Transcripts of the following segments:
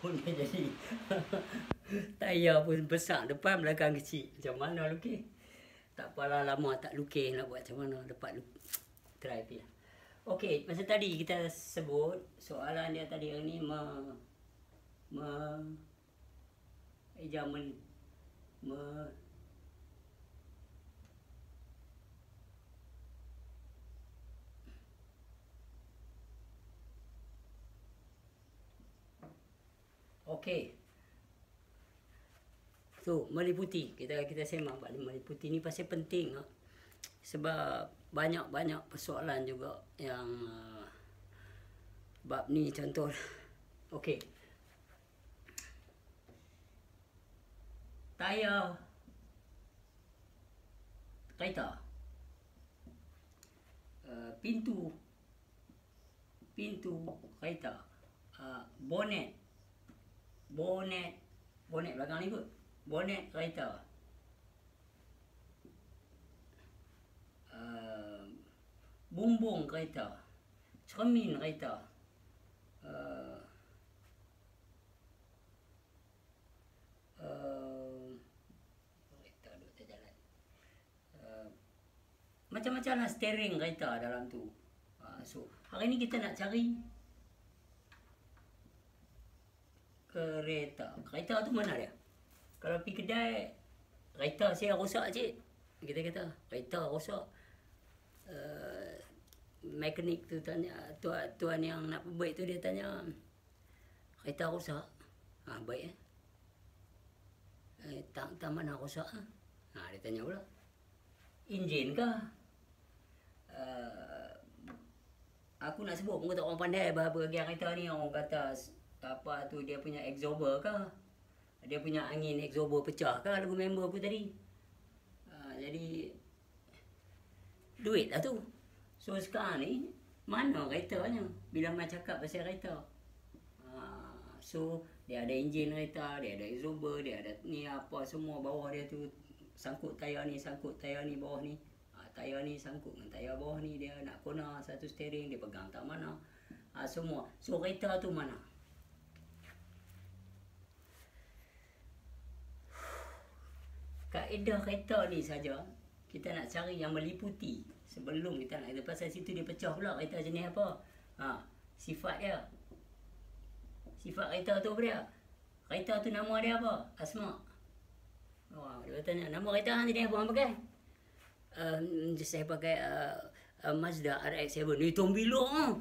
pun dia jadi tayar pun besar, depan belakang kecil. Macam mana lukis? Tak apalah, lama tak lukis, nak buat macam mana. Dapat try je. Okey, masa tadi kita sebut soalan dia tadi ni okey. Tu, meliputi. Kita sembang bab meliputi ni pasal penting. Sebab banyak persoalan juga yang bab ni contoh. Okey. Tayar kereta. Pintu kereta. Bonet belakang ni kot. Bonet kereta. Bumbung kereta. Cermin kereta. Kereta duk terjalan. Macam-macam lah steering kereta dalam tu. So, hari ni kita nak cari kereta. Kereta tu mana dia? Kalau pergi kedai, kereta saya rosak cik. Kita kata, kereta rosak. Mekanik tu tanya, tuan yang nak perbaik tu dia tanya, kereta rosak? Baik tang mana rosak? Dia tanya pula, enjin ke? Aku nak sebut pun tak orang pandai bahagian kereta ni. Orang kata apa tu, dia punya absorber ke? Dia punya angin absorber pecah ke lagu member aku tadi. Jadi duit lah tu. So sekarang ni mana keretanya bila mai cakap pasal kereta. So dia ada enjin kereta, dia ada absorber, dia ada ni apa semua bawah dia tu, sangkut tayar ni bawah ni. Tayar ni sangkut dengan tayar bawah ni, dia nak kona satu steering, dia pegang tak mana. Semua. So kereta tu mana? Kaedah kereta ni saja kita nak cari yang meliputi. Sebelum kita nak, pasal situ dia pecah pula kereta jenis apa. Sifat dia. Sifat kereta tu apa dia? Kereta tu nama dia apa? Asma. Dia tanya, nama kereta hang jenis apa hang pakai? Saya pakai Mazda RX-7. Ni tombilong.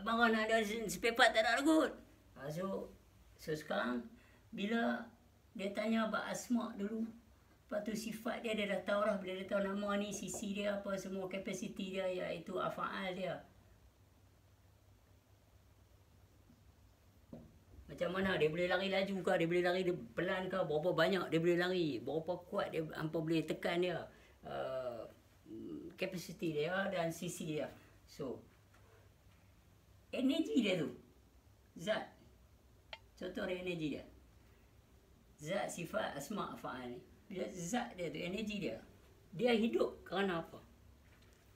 Barang ada spare part tak ada kot. So sekarang bila dia tanya abang Asma dulu, lepas tu sifat dia dah tahu lah. Bila dia tahu nama ni, sisi dia apa, semua kapasiti dia, iaitu afaal dia. Macam mana dia boleh lari laju ke, dia boleh lari pelan ke, berapa banyak dia boleh lari, berapa kuat dia, hampa boleh tekan dia, kapasiti dia dan sisi dia. So energi dia tu, zat, contoh dia energi dia, zat, sifat, asma, afaal ni. Bila zat dia tu, energi dia hidup kerana apa?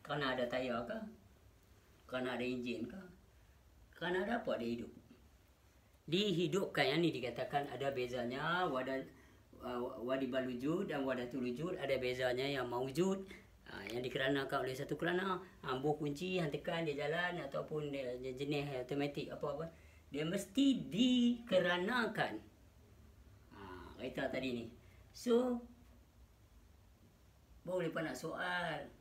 Kerana ada tayar ke? Kerana ada enjin ke? Kerana ada apa dia hidup? Dihidupkan. Yang ni dikatakan ada bezanya wadibal wujud dan wadatul wujud. Ada bezanya yang mawujud, yang dikeranakan oleh satu kerana. Buah kunci, hang tekan dia jalan, ataupun dia jenis automatik apa-apa, dia mesti dikeranakan. Kereta tadi ni. So boleh pun nak soal,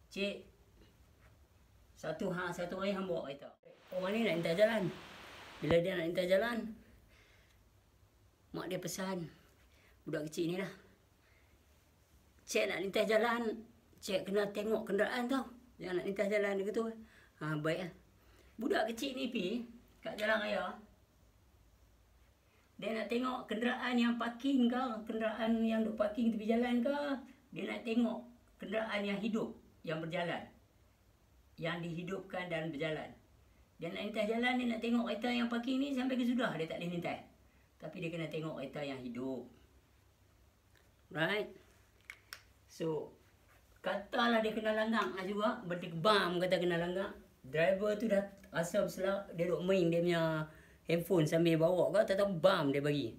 cik, satu hari hang bawa kereta, orang ni nak hantar jalan. Bila dia nak hantar jalan, mak dia pesan budak kecil ni lah, cik nak lintas jalan, cik kena tengok kenderaan tau, jangan nak lintas jalan dia kata. Baik lah. Budak kecil ni pergi kat jalan raya, dia nak tengok kenderaan yang parking ke, kenderaan yang duk parking tepi jalan ke. Dia nak tengok kenderaan yang hidup, yang berjalan, yang dihidupkan dan berjalan. Dia nak lintas jalan, dia nak tengok kereta yang parking ni sampai ke sudah, dia tak boleh lintas. Tapi dia kena tengok kereta yang hidup. Right? So, katalah dia kena langgang juga, berdegbam kata kena langgang. Driver tu dah rasa berselak, dia duk main dia punya handphone sambil bawa kau, tak tahu bam dia bagi.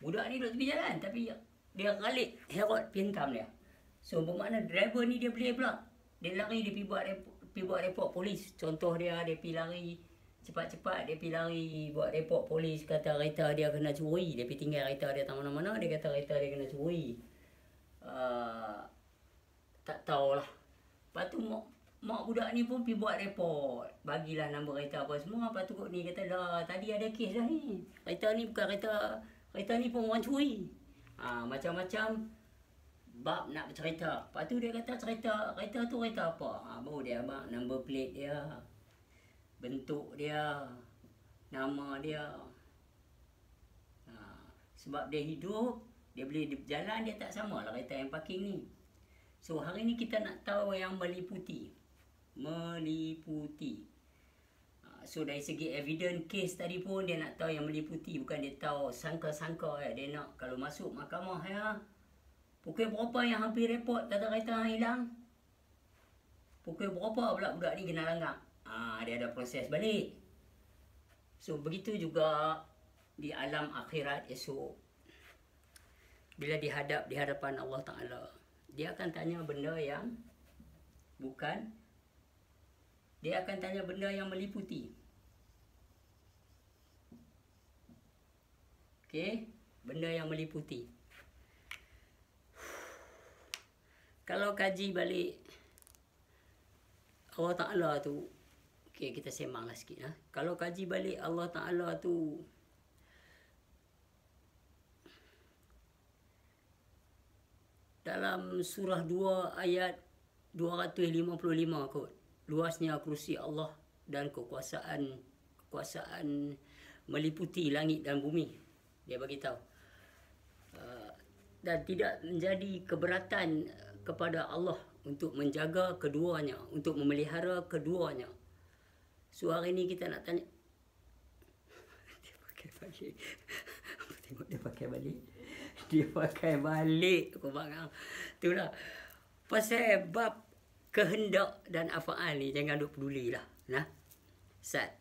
Budak ni duduk tepi jalan tapi dia kalik Herod pintam dia. So bermakna driver ni dia boleh pula. Dia lari, dia pergi buat report polis. Contoh dia pergi lari cepat-cepat, dia pergi lari buat report polis, kata kereta dia kena curi. Dia pergi tinggal kereta dia tak mana-mana, dia kata kereta dia kena curi. Tak tahulah. Lepas tu mak budak ni pun pergi buat report. Bagilah nombor kereta apa semua. Lepas tu ni kata dah tadi ada kes dah ni. Kereta ni bukan kereta ni pun orang curi. Macam-macam bab nak bercerita. Lepas tu dia kata kereta tu kereta apa? Baru dia abang number plate dia, bentuk dia, nama dia. Sebab dia hidup, dia boleh berjalan, dia tak sama lah kereta yang parking ni. So hari ni kita nak tahu yang meliputi. So dari segi evidence case tadi pun dia nak tahu yang meliputi, bukan dia tahu sangka-sangka. Dia nak kalau masuk mahkamah pukul berapa yang hampir report kata kereta hilang, pukul berapa pula budak ni kena langgar. Dia ada proses balik. So begitu juga di alam akhirat esok, bila dihadap di hadapan Allah Ta'ala, dia akan tanya benda yang bukan, dia akan tanya benda yang meliputi. Okey, benda yang meliputi. Kalau kaji balik Allah Ta'ala tu, okey, kita sembanglah sikit. Kalau kaji balik Allah Ta'ala tu, dalam surah 2 ayat 255 kot, luasnya kursi Allah dan kekuasaan meliputi langit dan bumi. Dia bagi tahu. Dan tidak menjadi keberatan kepada Allah untuk menjaga keduanya, untuk memelihara keduanya. So hari ni kita nak tanya. Dia pakai balik. Tengok dia pakai balik. Dia pakai balik. Kau faham? Itulah. Pasal bab kehendak dan afaal ni jangan duk pedulilah. Ustaz.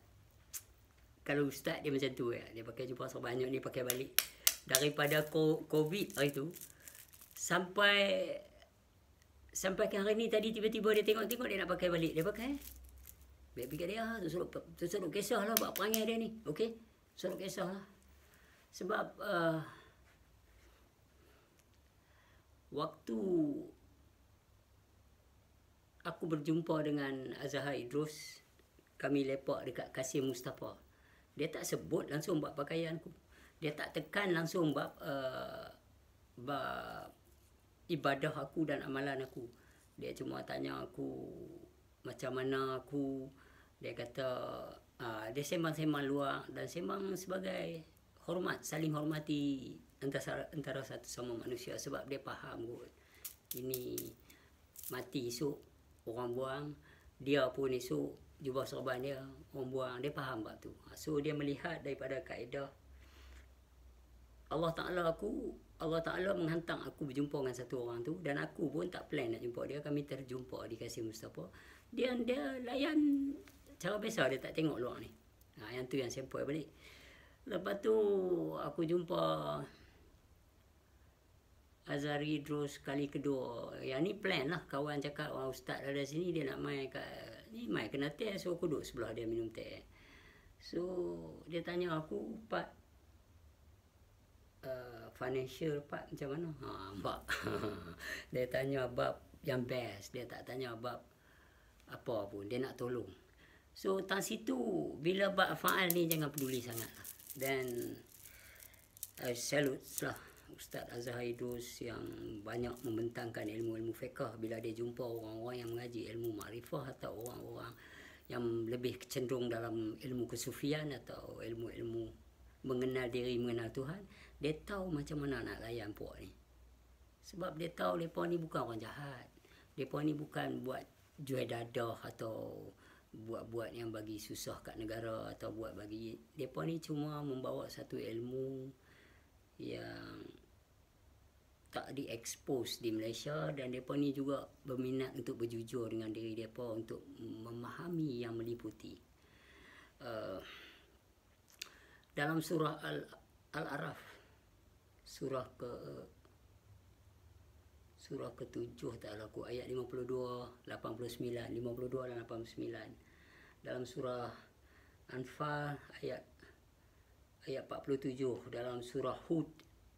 Kalau ustaz dia macam tu dia pakai jumpa sebanyak ni pakai balik. Daripada COVID hari tu sampai ke hari ni tadi tiba-tiba dia tengok dia nak pakai balik. Dia pakai. Baik pergi dia tu suruh kisah lah buat perangai dia ni. Okey? Suruh kisah lah. Sebab waktu aku berjumpa dengan Azhar Idrus, kami lepak dekat Kasim Mustafa. Dia tak sebut langsung bab pakaianku. Dia tak tekan langsung bab ibadah aku dan amalan aku. Dia cuma tanya aku macam mana aku. Dia kata dia sembang-sembang luar dan sembang sebagai hormat, saling hormati antara satu sama manusia. Sebab dia faham kot, ini mati esok orang buang, dia pun esok jubah serban dia orang buang. Dia faham bab tu. So dia melihat daripada kaedah Allah Ta'ala menghantar aku berjumpa dengan satu orang tu, dan aku pun tak plan nak jumpa dia. Kami terjumpa di Kasim Mustafa. Dia layan cara biasa, dia tak tengok luar ni. Yang tu yang sampel balik. Lepas tu aku jumpa Azhari Idrus kali kedua. Yang ni plan lah. Kawan cakap, ustaz ada sini, dia nak main ni main kena teh. So aku duduk sebelah dia minum teh. So dia tanya aku, Pak, financial part macam mana? Bab. Dia tanya bab yang best. Dia tak tanya bab apa pun. Dia nak tolong. So tang situ bila bab faal ni jangan peduli sangat lah. Dan salute lah Ustaz Azhar Idrus yang banyak membentangkan ilmu-ilmu fiqh bila dia jumpa orang-orang yang mengaji ilmu makrifah atau orang-orang yang lebih cenderung dalam ilmu kesufian atau ilmu-ilmu mengenal diri, mengenal Tuhan. Dia tahu macam mana nak layan puak ni. Sebab dia tahu mereka ni bukan orang jahat. Mereka ni bukan buat jual dadah atau buat-buat yang bagi susah kat negara atau buat bagi. Mereka ni cuma membawa satu ilmu yang tak diekspos di Malaysia, dan mereka ni juga berminat untuk berjujur dengan diri mereka untuk memahami yang meliputi. dalam surah Al-Araf, surah ke-7 tak laku, ayat 52, 89, 52 dan 89. Dalam surah Anfal ayat 47, dalam surah Hud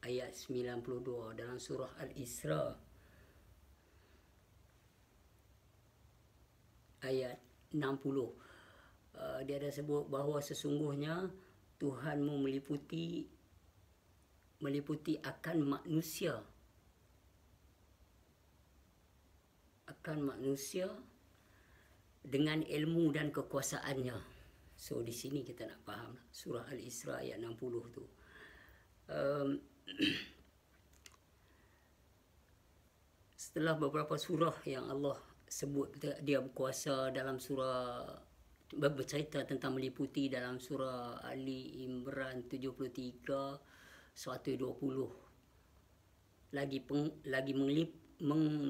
ayat 92, dalam surah Al-Isra ayat 60. Dia ada sebut bahawa sesungguhnya Tuhanmu meliputi akan manusia dengan ilmu dan kekuasaannya. So di sini kita nak faham surah Al-Isra ayat 60 tu. Setelah beberapa surah yang Allah sebut dia berkuasa dalam surah, bercerita tentang meliputi dalam surah Ali Imran 73, 120. Lagi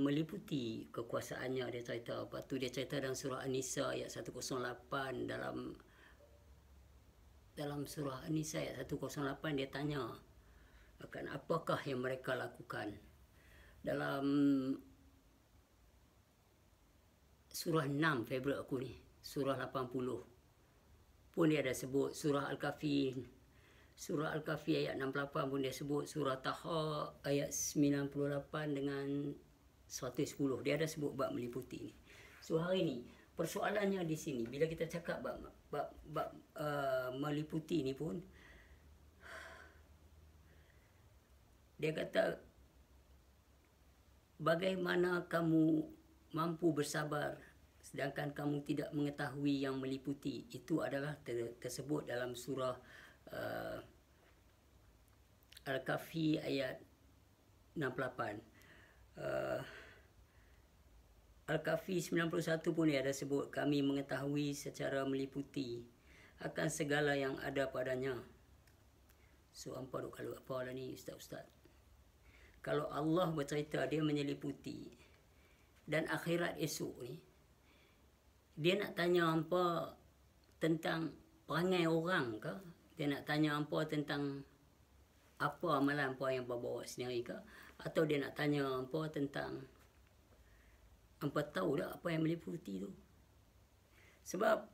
meliputi kekuasaannya dia cerita. Lepas tu dia cerita dalam surah An-Nisa ayat 108. Dalam surah An-Nisa ayat 108 dia tanya akan apakah yang mereka lakukan. Dalam surah 6 favourite aku ni, surah 80 pun dia ada sebut. Surah Al-Kahfi ayat 68 pun dia sebut. Surah Taha ayat 98 dengan 110 dia ada sebut bab meliputi ni. So hari ni persoalannya di sini, bila kita cakap bab meliputi ni pun, dia kata bagaimana kamu mampu bersabar sedangkan kamu tidak mengetahui yang meliputi. Itu adalah tersebut dalam surah Al-Kahfi ayat 68. Al-Kahfi 91 pun dia ada sebut, kami mengetahui secara meliputi akan segala yang ada padanya. So hampa duk kalau apa lah ni ustaz-ustaz. Kalau Allah bercerita dia menyeliputi dan akhirat esok ni, dia nak tanya hampa tentang perangai orang ke? Dia nak tanya hampa tentang apa amalan hampa yang hampa bawa sendiri ke? Atau dia nak tanya hampa tentang hampa tahu tak apa yang meliputi tu? Sebab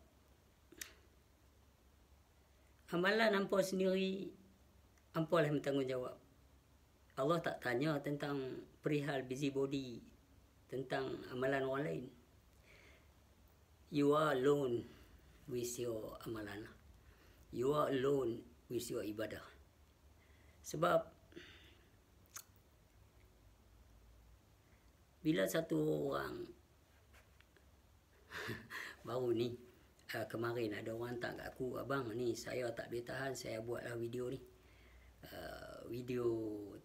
amalan hampa sendiri, hampa lah yang bertanggungjawab. Allah tak tanya tentang perihal busybody, tentang amalan orang lain. You are alone with your amalan. You are alone with your ibadah. Sebab bila satu orang baru ni, kemarin ada orang hantar kat aku, abang ni saya tak boleh tahan, saya buatlah video ni. Video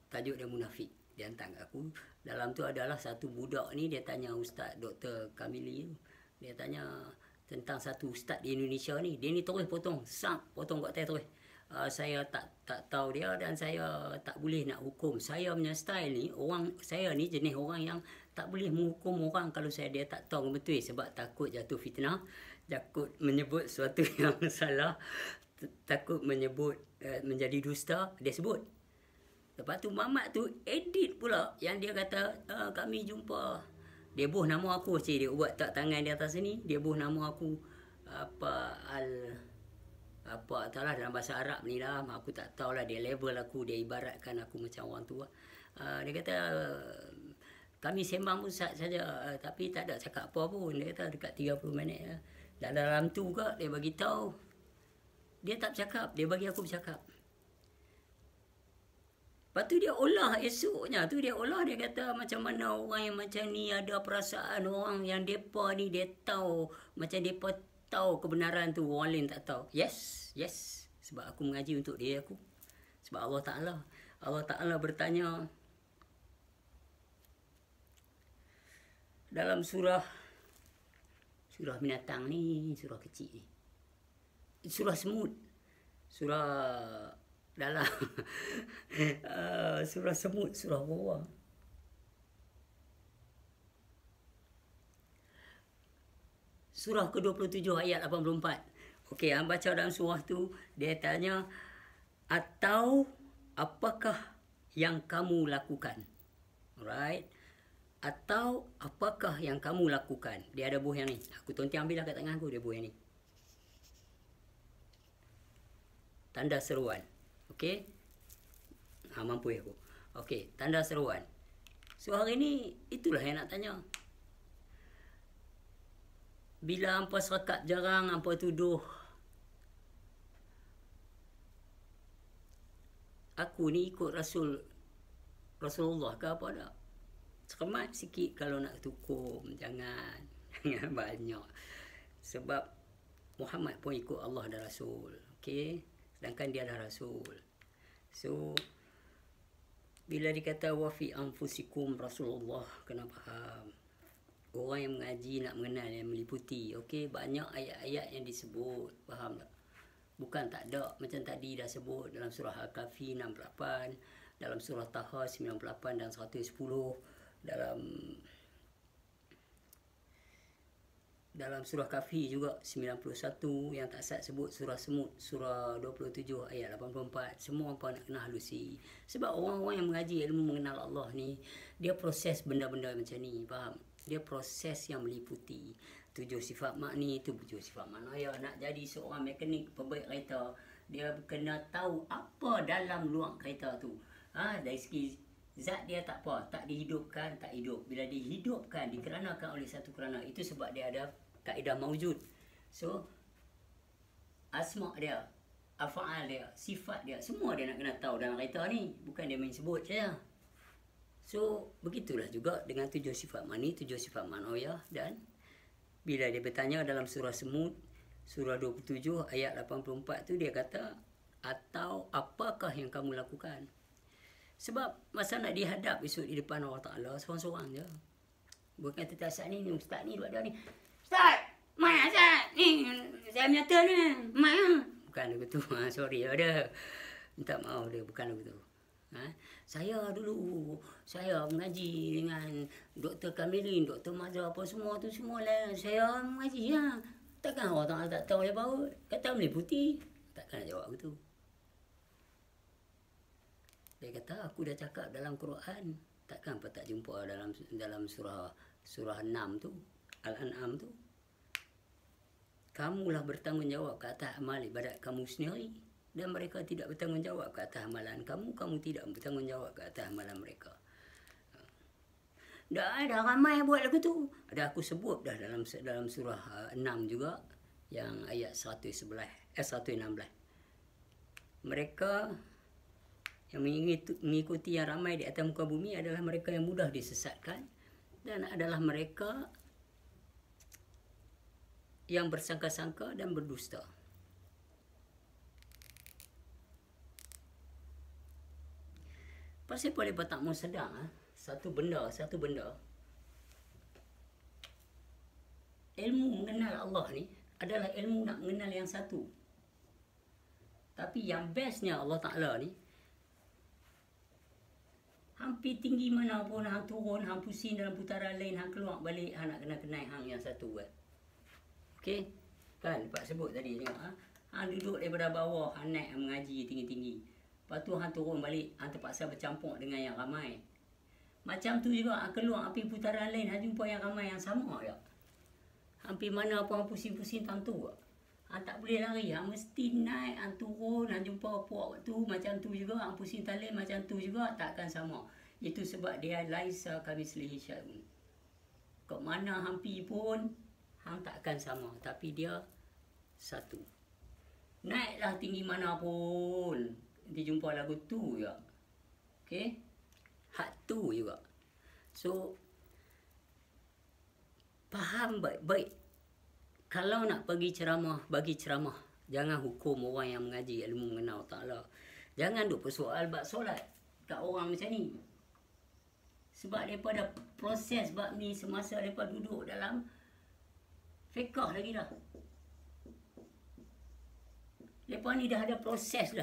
tajuk dia munafik, dia hantar kat aku. Dalam tu adalah satu budak ni, dia tanya Ustaz Dr. Kamili tu, dia tanya tentang satu ustaz di Indonesia ni. Dia ni terus potong kat atas terus. Saya tak tahu dia dan saya tak boleh nak hukum. Saya punya style ni, saya ni jenis orang yang tak boleh menghukum orang kalau dia tak tahu betul, sebab takut jatuh fitnah, takut menyebut sesuatu yang salah, takut menyebut menjadi dusta, dia sebut. Lepas tu Mamat tu edit pula yang dia kata kami jumpa, dia buh nama aku, dia buat tak tangan di atas sini, dia buh nama aku apa taklah dalam bahasa Arab ni lah, aku tak tahulah, dia level aku, dia ibaratkan aku macam orang tua. Dia kata kami sembang pun saja, tapi tak ada cakap apa pun. Dia kata dekat 30 minit dan dalam tu juga dia bagi tahu dia tak bercakap, dia bagi aku bercakap. Lepas tu dia olah esoknya tu, dia kata macam mana orang yang macam ni ada perasaan, orang yang depa ni dia tahu, macam depa tahu kebenaran tu, orang lain tak tahu. Yes. Sebab aku mengaji untuk diri aku. Sebab Allah Ta'ala bertanya dalam surah binatang ni, surah kecil ni, surah semut, surah dalam surah semut, surah bawah. Surah ke-27 ayat 84. Okey, baca dalam surah tu, dia tanya Atau apakah yang kamu lakukan? Alright. Atau apakah yang kamu lakukan? Dia ada buah yang ni. Aku tonti ambil lah kat tangan aku, dia buah yang ni. Tanda seruan. Okey. Mampu aku. Okey, tanda seruan. So hari ni itulah yang nak tanya. Bila hampa serakat jarang, hampa tuduh aku ni ikut Rasulullah ke apa tak? Cermat sikit kalau nak tukum. Jangan. Jangan banyak. Sebab Muhammad pun ikut Allah dan Rasul. Okey? Sedangkan dia adalah Rasul. So, bila dikata wafi anfusikum Rasulullah, kena faham. Orang yang mengaji nak mengenal, yang meliputi. Okey? Banyak ayat-ayat yang disebut. Faham tak? Bukan tak ada. Macam tadi dah sebut dalam surah Al-Kahfi 68, dalam surah Taha 98 dan 110, dalam surah Kahfi juga 91, yang tak sat sebut surah Semut, surah 27 ayat 84. Semua apa nak kena halusi. Sebab orang-orang yang mengaji ilmu mengenal Allah ni, dia proses benda-benda macam ni, faham? Dia proses yang meliputi 7 sifat makni, 7 sifat manaya. Nak jadi seorang mekanik pembaik kereta, dia kena tahu apa dalam luar kereta tu. Dari segi zat dia tak apa, tak dihidupkan, tak hidup. Bila dihidupkan, dikeranakan oleh satu kerana, itu sebab dia ada kaedah maujud. So, asma' dia, af'al dia, sifat dia, semua dia nak kena tahu dalam kereta ni. Bukan dia main sebut saja. So, begitulah juga dengan 7 sifat mani, 7 sifat manawiyah. Dan bila dia bertanya dalam surah Semut, surah 27 ayat 84 tu, dia kata, atau apakah yang kamu lakukan? Sebab masa nak dihadap esok di depan Allah Ta'ala, seorang-seorang je. Bukan kata Ustaz ni, Ustaz ni buat dia ni. Ustaz, mai Ustaz ni, saya menyata ni, mai lah. Bukan begitu. Sorry ada. Minta maaf dia, bukan begitu. Saya dulu, saya mengaji dengan Dr. Kamilin, Dr. Mazhar, apa semua tu semua lah. Saya mengaji lah. Takkan Allah Ta'ala tak tahu dia baut. Kata meliputi. Takkan nak jawab begitu. Dia kata, aku dah cakap dalam Quran. Takkan apa tak jumpa dalam surah 6 tu, Al-An'am tu. Kamulah bertanggungjawab ke atas amal ibadat kamu sendiri. Dan mereka tidak bertanggungjawab ke atas amalan kamu. Kamu tidak bertanggungjawab ke atas amalan mereka. Dah ramai yang buat lagu tu. Ada aku sebut dah dalam surah 6 juga. Yang ayat 116. Mereka yang mengikuti yang ramai di atas muka bumi adalah mereka yang mudah disesatkan. Dan adalah mereka yang bersangka-sangka dan berdusta. Pasal boleh tak mau sedang satu benda. Ilmu mengenal Allah ni adalah ilmu nak mengenal yang satu. Tapi yang bestnya Allah Ta'ala ni, hampir tinggi mana pun hang turun, hang pusing dalam putaran lain, hang keluar balik, hang nak kena kenal hang yang satu kan. Okey? Kan Pak sebut tadi tengok hang duduk daripada bawah, hang naik hang mengaji tinggi-tinggi. Lepas tu hang turun balik, hang terpaksa bercampur dengan yang ramai. Macam tu juga hang keluar api putaran lain, hang jumpa yang ramai yang sama je. Hampir mana pun hang pusing-pusing tentu je. Hang tak boleh lari, hang mesti naik, hang turun, hang jumpa puak tu macam tu juga, hang pusing talin macam tu juga, takkan sama. Itu sebab dia laisa kamitslihi syai'un. Kok mana hang pi pun hang takkan sama, tapi dia satu. Naiklah tinggi mana pun, nanti jumpa lagu tu je. Okey? Hak tu juga. So, faham baik-baik. Kalau nak bagi ceramah, bagi ceramah. Jangan hukum orang yang mengaji ilmu mengenal Ta'ala. Jangan duk persoal bab solat kat orang macam ni. Sebab daripada proses bab ni semasa mereka duduk dalam fiqh lagi dah. Mereka ni dah ada proses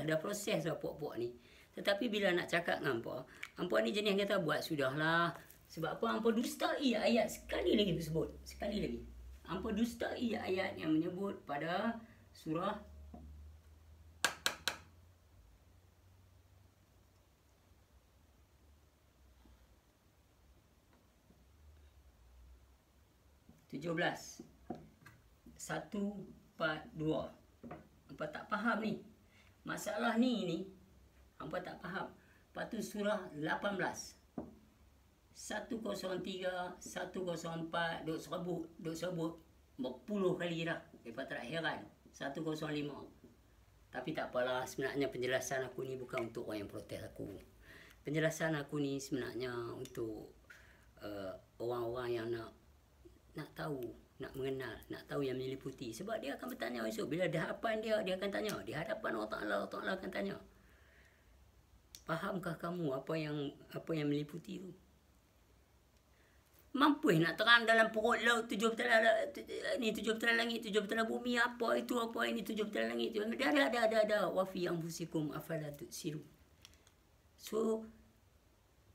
dah puak-puak ni. Tetapi bila nak cakap dengan hampa ni jenis kata buat sudahlah. Sebab apa? Hampa dustai ayat sekali lagi tersebut. Sekali lagi. Hampa dustai ayat yang menyebut pada surah 17. 1, 4, 2. Hampa tak faham ni. Masalah ni hampa tak faham. Lepas tu surah 18. 103, 104, duk sebut berpuluh kali dah. Lepas tak heran. 105. Tapi tak apalah, sebenarnya penjelasan aku ni bukan untuk orang yang protes aku. Penjelasan aku ni sebenarnya untuk orang-orang yang nak tahu, nak mengenal, nak tahu yang meliputi. Sebab dia akan bertanya esok. Bila dah hadapan dia akan tanya. Di hadapan Allah Ta'ala akan tanya. Fahamkah kamu apa yang meliputi tu? Mampu nak terang dalam perut laut 7 petala ni, 7 petala langit, 7 petala bumi, apa itu, apa ini 7 petala langit. Ada wa fi anfusikum afala tusiru. So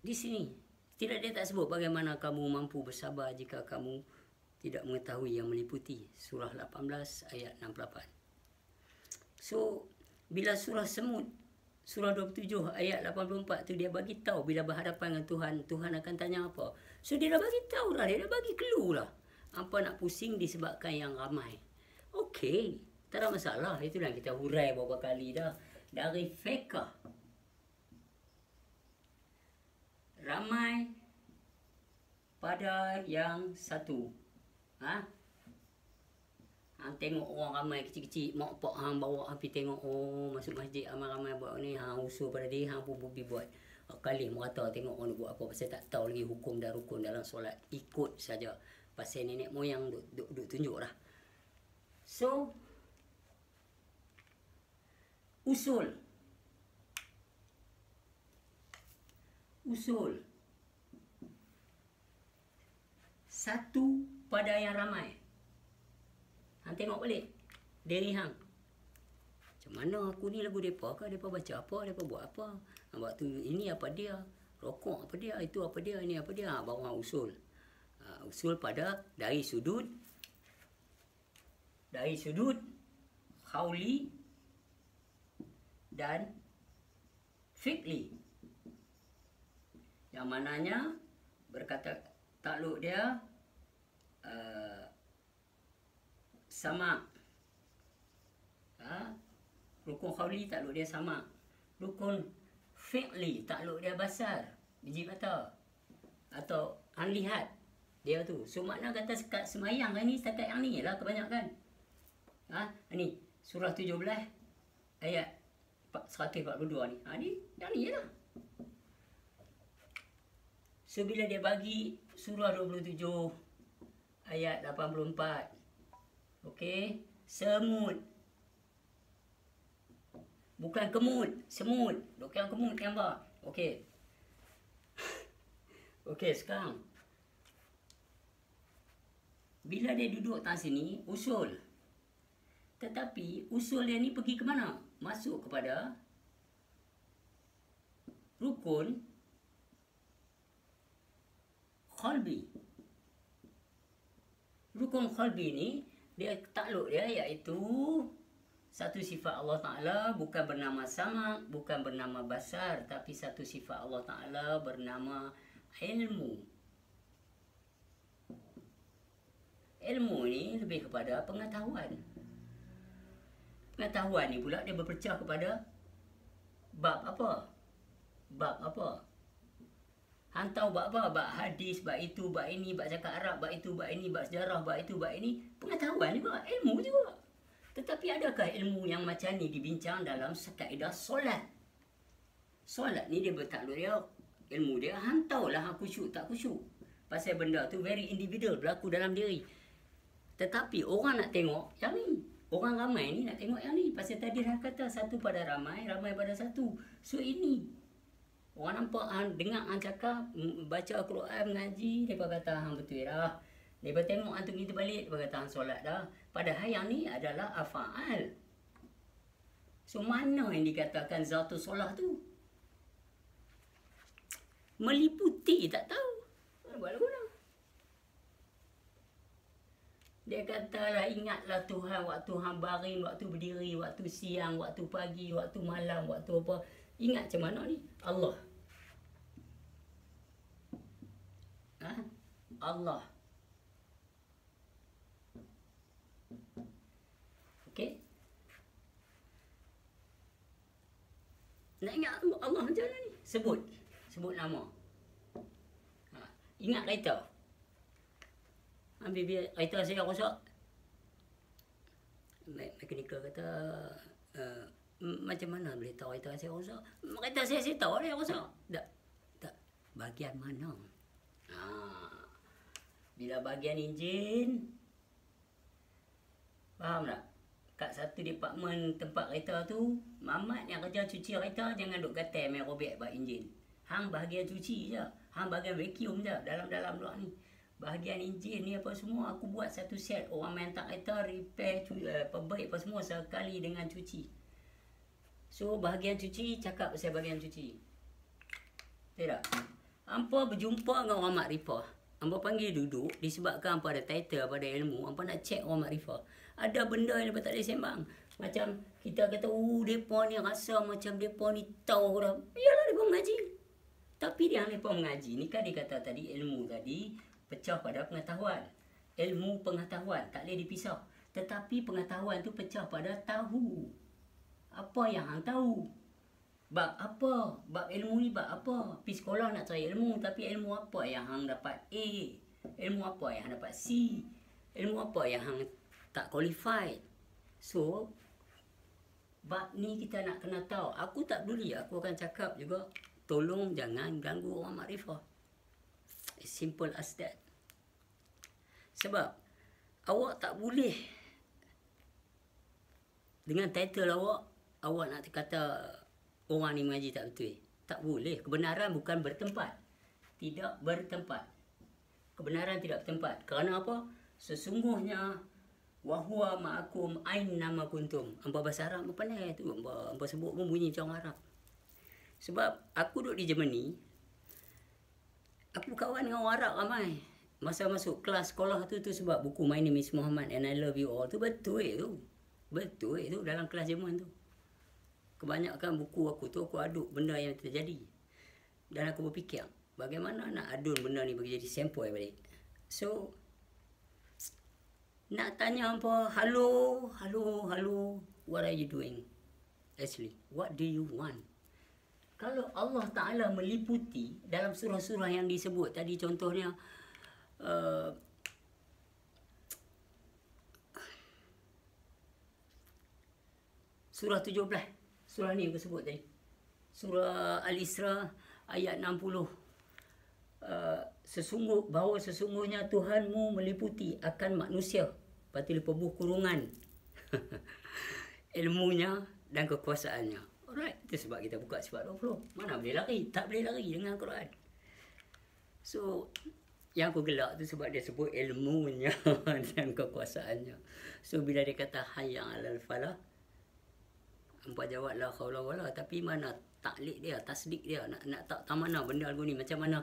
di sini dia tak sebut bagaimana kamu mampu bersabar jika kamu tidak mengetahui yang meliputi. Surah 18 ayat 68. So bila surah Semud, surah 27 ayat 84 tu dia bagi tahu bila berhadapan dengan Tuhan, Tuhan akan tanya apa. So dia dah bagi tahu dah, dia dah bagi clue lah. Apa nak pusing disebabkan yang ramai. Okey, tak ada masalah. Itulah kita hurai beberapa kali dah. Dari fiqh. Ramai pada yang satu. Hang tengok orang ramai kecil-kecil, mak pak hang bawa hang pergi tengok, oh masuk masjid ramai-ramai buat ni, hang usul pada dia, hang pun pergi buat. Kali merata tengok orang buat apa, pasal tak tahu lagi hukum dan rukun dalam solat, ikut saja. Pasal nenek moyang duk tunjuk dah. So usul satu pada yang ramai. Hang tengok balik diri hang. Macam mana aku ni lagu depa ke? Depa baca apa? Depa buat apa? Waktu ini apa dia? Rokok apa dia? Itu apa dia? Ini apa dia? Baru hang usul. Usul pada dari sudut qauli dan fi'li. Yang mananya berkata takluk dia sama. Rukun qauli takluk dia sama. Rukun fi'li takluk dia basar, biji mata. Atau hang lihat dia tu. So makna kata sekat semayang ni setakat yang ni lah kebanyakan. Ni surah 17 ayat 142 ni. Ni yang ni lah. So bila dia bagi surah 27 ayat 84. Okey, semut. Bukan kemut, semut. Bukan kemut yang apa? Okey. Okey, sekarang bila dia duduk atas sini, usul. Tetapi usul dia ni pergi ke mana? Masuk kepada rukun qalbi. Rukun qalbi ni dia takluk dia iaitu satu sifat Allah Ta'ala bukan bernama sama, bukan bernama basar, tapi satu sifat Allah Ta'ala bernama ilmu. Ilmu ni lebih kepada pengetahuan. Pengetahuan ni pula dia berpecah kepada bab apa? Bab apa? Hang tahu bab apa? Bab hadis, bab itu, bab ini, bab cakap Arab, bab itu, bab ini, bab sejarah, bab itu, bab ini. Pengetahuan juga, ilmu juga. Tetapi adakah ilmu yang macam ni dibincang dalam kaedah solat? Solat ni dia bertakluk dia, ilmu dia, hang tahulah hang khusyuk tak khusyuk. Pasal benda tu very individual, berlaku dalam diri. Tetapi orang nak tengok yang ni. Orang ramai ni nak tengok yang ni. Pasal tadi dah kata satu pada ramai, ramai pada satu. So ini orang nampak hang dengar hang cakap, baca Al-Quran, mengaji, depa kata hang betul dah. Depa tengok hang tu kita balik, depa kata hang solat dah. Padahal yang ni adalah af'al. So mana yang dikatakan zatu solah tu? Meliputi tak tahu. Buat lagu lah. Dia katalah ingatlah Tuhan waktu hang baring, waktu berdiri, waktu siang, waktu pagi, waktu malam, waktu apa. Ingat macam mana ni? Allah. Allah. Nak ingat Allah macam mana ni? Sebut nama. Ingat kereta. Ambil kereta saya rosak. Mekanikal kata, macam mana boleh tahu kereta saya rosak? Kereta saya tahu dia rosak. Tak. Bahagian mana? Bila bahagian enjin, faham tak? Kat satu departmen tempat kereta tu, mamat yang kerja cuci kereta jangan duk gatal main robek bak enjin. Hang bahagian cuci je. Hang bahagian vacuum je dalam luar ni. Bahagian enjin ni apa semua aku buat satu set. Orang main tak kereta repair perbaik apa semua sekali dengan cuci. So bahagian cuci cakap pasal bahagian cuci. Tidak. Hampa berjumpa dengan orang makrifah. Hampa panggil duduk disebabkan hampa ada title, hampa ada ilmu, hampa nak check orang makrifah. Ada benda yang hampa tak boleh sembang. Macam kita kata, depa ni rasa macam depa ni tahu dah. Yalah depa mengaji. Tapi dia depa mengaji ni kan dia kata tadi ilmu tadi pecah pada pengetahuan. Ilmu pengetahuan tak boleh dipisah. Tetapi pengetahuan tu pecah pada tahu. Apa yang hang tahu? Bab apa? Bab ilmu ni bab apa? Pergi sekolah nak cari ilmu, tapi ilmu apa yang hang dapat A? Ilmu apa yang hang dapat C? Ilmu apa yang hang tak qualified? So, bab ni kita nak kena tahu. Aku tak peduli, aku akan cakap juga, tolong jangan ganggu orang makrifah. As simple as that. Sebab awak tak boleh dengan title awak nak kata orang ni mengaji tak betul. Tak boleh. Kebenaran bukan bertempat. Tidak bertempat. Kebenaran tidak bertempat. Kerana apa? Sesungguhnya wahwa ma'akum ainnama kuntum. Hampa bahasa Arab apa pandai tu. Hampa sebut pun bunyi macam orang Arab. Sebab aku duduk di Germany, aku kawan dengan orang Arab ramai. Masa masuk kelas sekolah tu sebab buku My Name is Muhammad and I Love You All tu betul tu. Betul tu dalam kelas Jerman tu. Kebanyakan buku aku tu aku aduk benda yang terjadi. Dan aku berfikir, bagaimana nak adun benda ni bagi jadi sampel balik. So, nak tanya apa, hello, what are you doing? Actually, what do you want? Kalau Allah Ta'ala meliputi dalam surah-surah yang disebut tadi contohnya, surah 17, surah ni aku sebut tadi. Surah Al-Isra ayat 60. Sesungguhnya Tuhanmu meliputi akan manusia. Lepas tu dia pebuh kurungan. Ilmunya dan kekuasaannya. Alright, itu sebab kita buka sifat 20. Mana boleh lari? Tak boleh lari dengan Quran. So, yang aku gelak tu sebab dia sebut ilmunya dan kekuasaannya. So, bila dia kata hayya 'alal falah, hampa jawab la haula wala, tapi mana taklid dia, tasdik dia, nak tak mana benda lagu ni, macam mana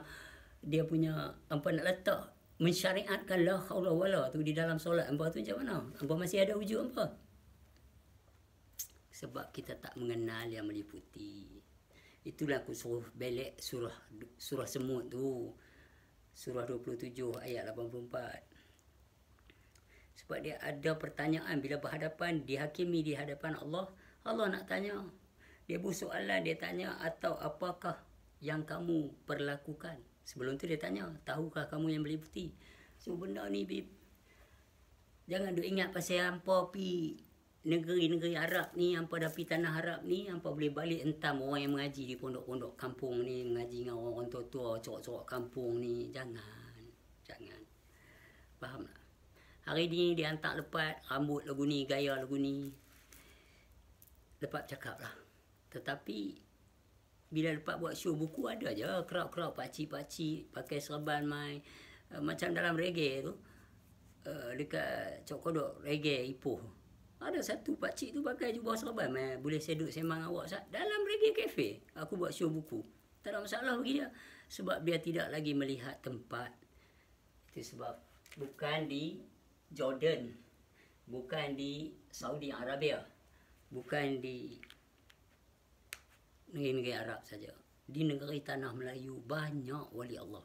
dia punya hampa nak letak mensyariatkan la haula wala tu di dalam solat hampa tu macam mana? Hampa masih ada wujud hampa. Sebab kita tak mengenal yang meliputi. Itulah aku suruh belek surah semut tu. Surah 27 ayat 84. Sebab dia ada pertanyaan bila berhadapan, dihakimi di hadapan Allah. Allah nak tanya. Dia buat soalan, dia tanya, atau apakah yang kamu perlakukan? Sebelum tu dia tanya, tahukah kamu yang meliputi? So benda ni, Bib, jangan duk ingat pasal hampa pi negeri-negeri Arab ni, hampa dah pi tanah Arab ni, hampa boleh balik entam orang yang mengaji di pondok-pondok kampung ni, mengaji dengan orang tua-tua, corok-corok kampung ni. Jangan. Faham tak? Hari ni dia hantar lepat, rambut lagu ni, gaya lagu ni. Lepas cakap lah. Tetapi bila lepas buat show buku ada je crowd pakcik-pakcik pakai serban mai macam dalam reggae tu, dekat Cok Kodok reggae Ipoh, ada satu pakcik tu pakai jubah serban mai, boleh saya duduk sembang awak dalam reggae cafe. Aku buat show buku, tak ada masalah bagi dia, sebab dia tidak lagi melihat tempat. Itu sebab bukan di Jordan, bukan di Saudi Arabia, bukan di negeri-negeri Arab saja. Di negeri tanah Melayu banyak wali Allah.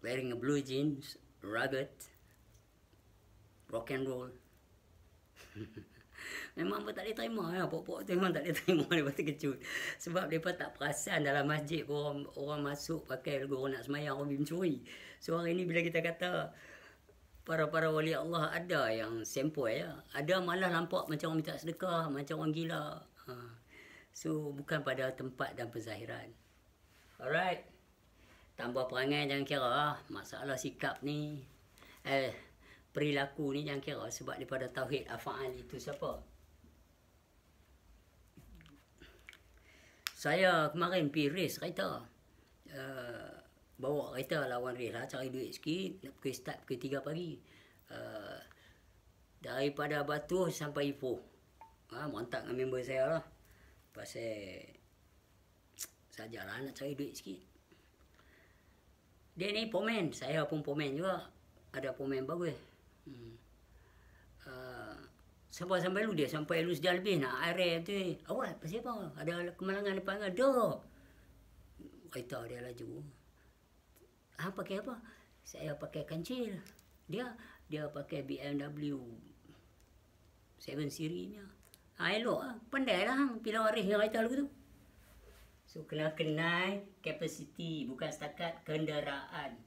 Wearing a blue jeans, rugged, rock and roll. Memang pun tak boleh terima ya. Pokok tu memang tak boleh terima daripada terkejut. Sebab mereka tak perasan dalam masjid orang masuk pakai lagu orang nak semayang, orang pergi mencuri. So hari ni bila kita kata para wali Allah ada yang sempoi ya. Ada malah nampak macam orang minta sedekah, macam orang gila. So bukan pada tempat dan penzahiran. Alright. Tambah perangai jangan kira masalah sikap ni. Perilaku ni jangan kira sebab daripada tauhid af'al itu siapa? Saya kemarin pergi race kereta. Bawa kereta lawan race lah, cari duit sikit. Nak pergi start pukul 3 pagi. Daripada Batu sampai Ipoh. Mantap dengan member saya lah. Pasal sajalah nak cari duit sikit. Dia ni pomen, saya pun pomen juga. Ada pomen bagus. Sampai lu dia, sampai lu sejam lebih nak air tu. Awal, pasal apa? Ada kemalangan depan kan? Dah. Kereta dia laju. Pakai apa? Saya pakai kancil. Dia pakai BMW 7 serinya. Elok lah. Pandai lah pilih waris yang kereta lagu tu. So, kena kenal kapasiti. Bukan setakat kenderaan.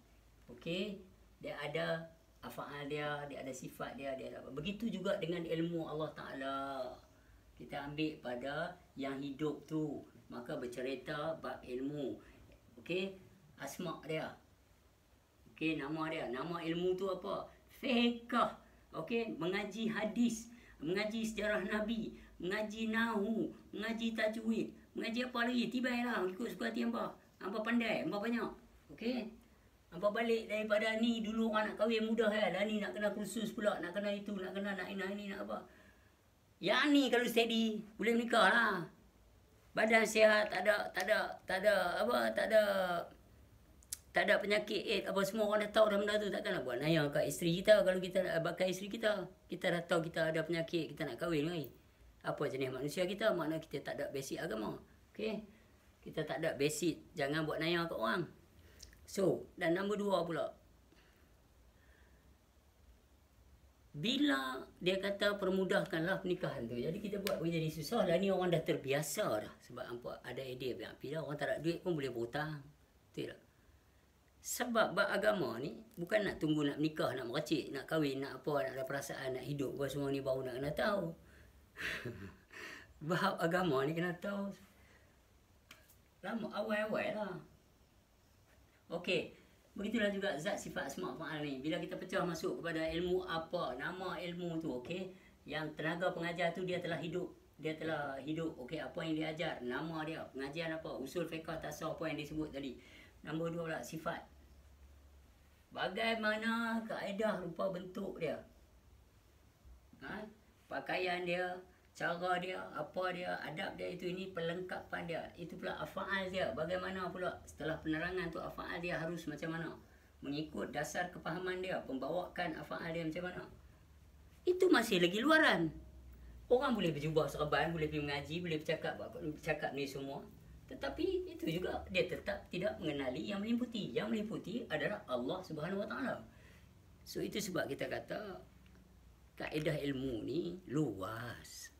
Okey? Dia ada afa'al dia ada sifat dia ada apa. Begitu juga dengan ilmu Allah Ta'ala. Kita ambil pada yang hidup tu. Maka bercerita bab ilmu. Okey? Asma' dia. Okey, nama dia. Nama ilmu tu apa? Fiqh. Okey? Mengaji hadis. Mengaji sejarah Nabi. Mengaji nahu. Mengaji tajwid. Mengaji apa lagi? Tibailah. Ikut suka hati hampa. Hampa pandai. Hampa banyak. Okey? Hampa balik daripada ni. Dulu orang nak kahwin mudah ya. Dan ni nak kena kursus pula. Nak kena itu. Nak kena nak ini. Nak apa. Yang ni kalau steady. Boleh menikah lah. Badan sihat. Tak ada penyakit AIDS. Apa semua orang dah tahu dah benda tu. Takkan nak buat naya kat isteri kita. Kalau kita nak bakal isteri kita. Kita dah tahu kita ada penyakit. Kita nak kahwin lagi. Apa jenis manusia kita? Makna kita tak ada basic agama. Okey? Kita tak ada basic. Jangan buat naya kat orang. So, dan nombor 2 pula. Bila dia kata permudahkanlah pernikahan tu. Jadi kita buat boleh jadi susah. Dan ni orang dah terbiasa dah. Sebab nampak ada idea bila orang tak ada duit pun boleh berhutang. Betul tak? Sebab bab agama ni bukan nak tunggu nak menikah, nak meracik, nak kahwin, nak apa, nak ada perasaan, nak hidup. Buat semua ni baru nak kena tahu. Bab agama ni kena tahu lama awal-awal lah. Okey, begitulah juga zat sifat asma' fa'al ni. Bila kita pecah masuk kepada ilmu apa, nama ilmu tu, okey, yang tenaga pengajar tu dia telah hidup. Dia telah hidup, okey, apa yang dia ajar, nama dia, pengajian apa, usul fiqh tasawuf apa yang disebut tadi. Nombor 2 pula sifat. Bagaimana kaedah rupa bentuk dia. Pakaian dia, cara dia, apa dia, adab dia, itu ini perlengkapan dia. Itu pula afa'al dia. Bagaimana pula setelah penerangan tu afa'al dia harus macam mana. Mengikut dasar kepahaman dia, pembawakan afa'al dia macam mana. Itu masih lagi luaran. Orang boleh berjubah serban, boleh pergi mengaji, boleh bercakap ni semua. Tetapi itu juga dia tetap tidak mengenali yang meliputi. Yang meliputi adalah Allah Subhanahu Wa Taala. So itu sebab kita kata kaedah ilmu ni luas.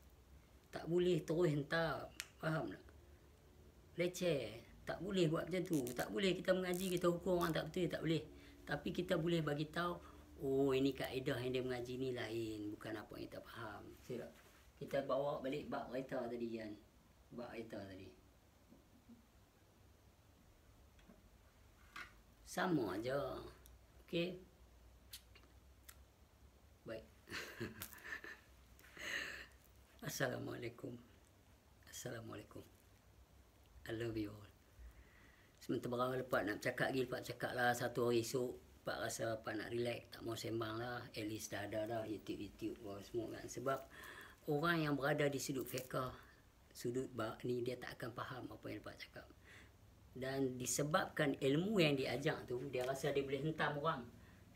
Tak boleh terus hentam. Faham tak? Leceh. Tak boleh buat macam tu. Tak boleh kita mengaji, kita hukum orang tak betul, tak boleh. Tapi kita boleh bagi tahu, oh ini kaedah yang dia mengaji ni lain, bukan apa yang kita faham. Tidak. Kita bawa balik bab kereta tadi kan. Bab kereta tadi. Sama aja. Okey. Baik. Assalamualaikum. Assalamualaikum. I love you all. Sementara lepas nak cakap lagi, lepas cakap lah satu hari esok. Lepas rasa lepas nak relax, tak mau sembang lah. At least dah ada dah YouTube semua kan. Sebab orang yang berada di sudut fiqh, sudut bab ni, dia tak akan faham apa yang lepas cakap. Dan disebabkan ilmu yang diajar tu, dia rasa dia boleh hentam orang.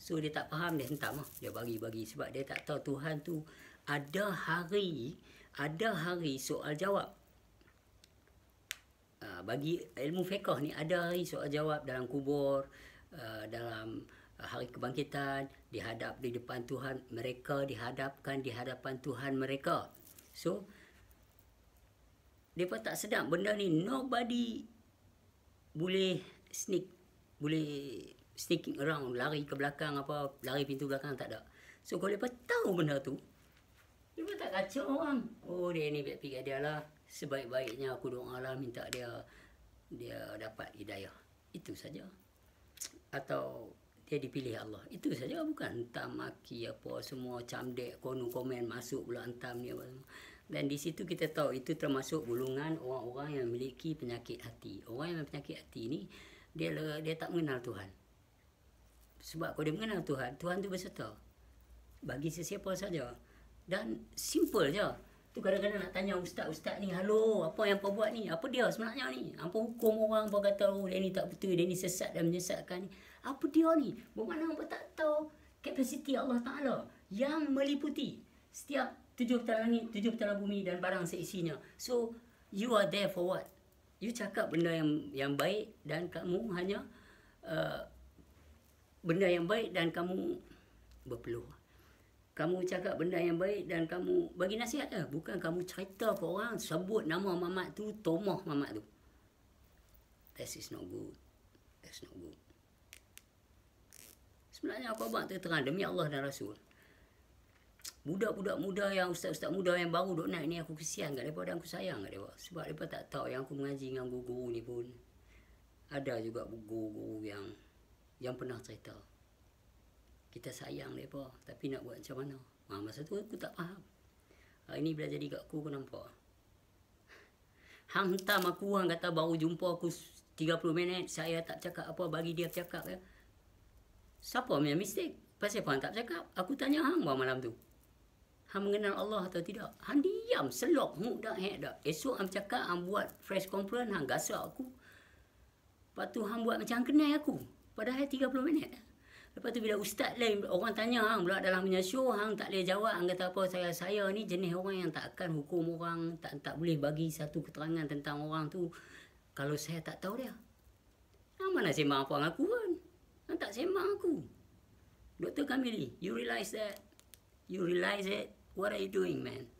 So dia tak faham, dia hentam lah. Dia bagi-bagi. Sebab dia tak tahu Tuhan tu ada hari soal jawab. Bagi ilmu fiqh ni ada hari soal jawab dalam kubur, dalam hari kebangkitan, dihadap di depan Tuhan mereka, dihadapkan di hadapan Tuhan mereka. So, mereka tak sedap benda ni. Nobody boleh sneaking around, lari ke belakang apa, lari pintu belakang, tak ada. So, kalau mereka tahu benda tu, mereka tak kacau orang. Oh, dia ni fikir dia lah. Sebaik-baiknya aku doa lah, minta dia dapat hidayah. Itu saja. Atau dia dipilih Allah. Itu saja, bukan entam maki apa semua, camdek, komen masuk pula entam ni apa semua. Dan di situ kita tahu itu termasuk golongan orang-orang yang memiliki penyakit hati. Orang yang penyakit hati ni dia tak mengenal Tuhan. Sebab kalau dia mengenal Tuhan, Tuhan tu berserta bagi sesiapa saja. Dan simple je. Tu kadang-kadang nak tanya ustaz ni, halo, apa yang apa buat ni? Apa dia sebenarnya ni? Apa hukum orang, apa kata, oh dia ni tak betul, dia ni sesat dan menyesatkan ni. Apa dia ni? Bermakna apa tak tahu kapasiti Allah Ta'ala yang meliputi setiap 7 petala langit, 7 petala bumi dan barang seisinya. So, you are there for what? You cakap benda yang baik dan kamu hanya benda yang baik dan kamu berpeluh. Kamu cakap benda yang baik dan kamu bagi nasihat lah. Bukan kamu cerita ke orang, sebut nama mamat tu, tomoh mamat tu. That is not good. That's not good. Sebenarnya aku abang terang demi Allah dan Rasul. Budak-budak muda yang ustaz-ustaz muda yang baru duk naik ni, aku kesian kat mereka dan aku sayang kat mereka. Sebab mereka tak tahu yang aku mengaji dengan guru-guru ni pun. Ada juga guru-guru yang pernah cerita. Kita sayang mereka, tapi nak buat macam mana? Masa tu aku tak faham. Hari ni bila jadi kat aku nampak. Hang hentam aku, hang kata baru jumpa aku 30 minit, saya tak cakap apa, bagi dia cakap ya. Siapa punya mistake? Pasal apa hang tak cakap? Aku tanya hang malam tu. Hang mengenal Allah atau tidak? Hang diam, selok, dak hek dak. Esok hang cakap, hang buat fresh conference, hang gasak aku. Lepas tu hang buat macam hang kenal aku. Padahal 30 minit. Lepas tu bila ustaz lain, orang tanya hang pula dalam punya show, hang tak boleh jawab. Hang kata apa, saya ni jenis orang yang tak akan hukum orang, tak boleh bagi satu keterangan tentang orang tu kalau saya tak tahu dia. Hang mana sembang apa dengan aku kan? Hang tak sembang aku. Dr. Kamili, you realize that? You realize it? What are you doing, man?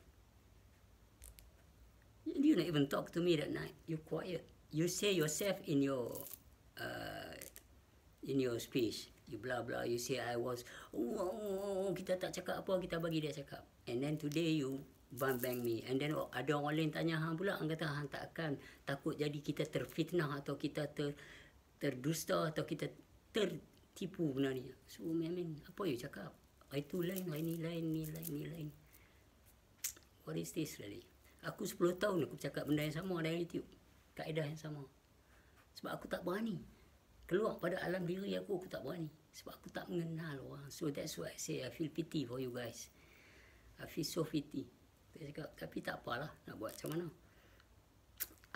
You not even talk to me that night. You quiet. You say yourself in your speech. You blah blah. You say I was. Kita tak cakap apa. Kita bagi dia cakap. And then today you bang me. And then ada orang lain tanya hang pula. Hang kata hang tak akan takut jadi kita terfitnah atau kita terdusta atau kita tertipu benda ni. So I mean, apa you cakap? Itu lain, ini lain. What is this really? Aku 10 tahun aku cakap benda yang sama dalam YouTube. Kaedah yang sama. Sebab aku tak berani. Keluar pada alam diri aku tak berani. Sebab aku tak mengenal orang. So that's why I say I feel pity for you guys. I feel so pity. Saya cakap, tapi tak apalah. Nak buat macam mana.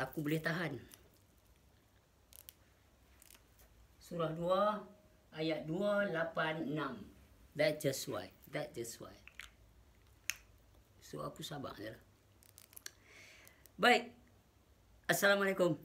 Aku boleh tahan. Surah 2 ayat 286. That's just why. So aku sabar je lah. Baik. Assalamualaikum.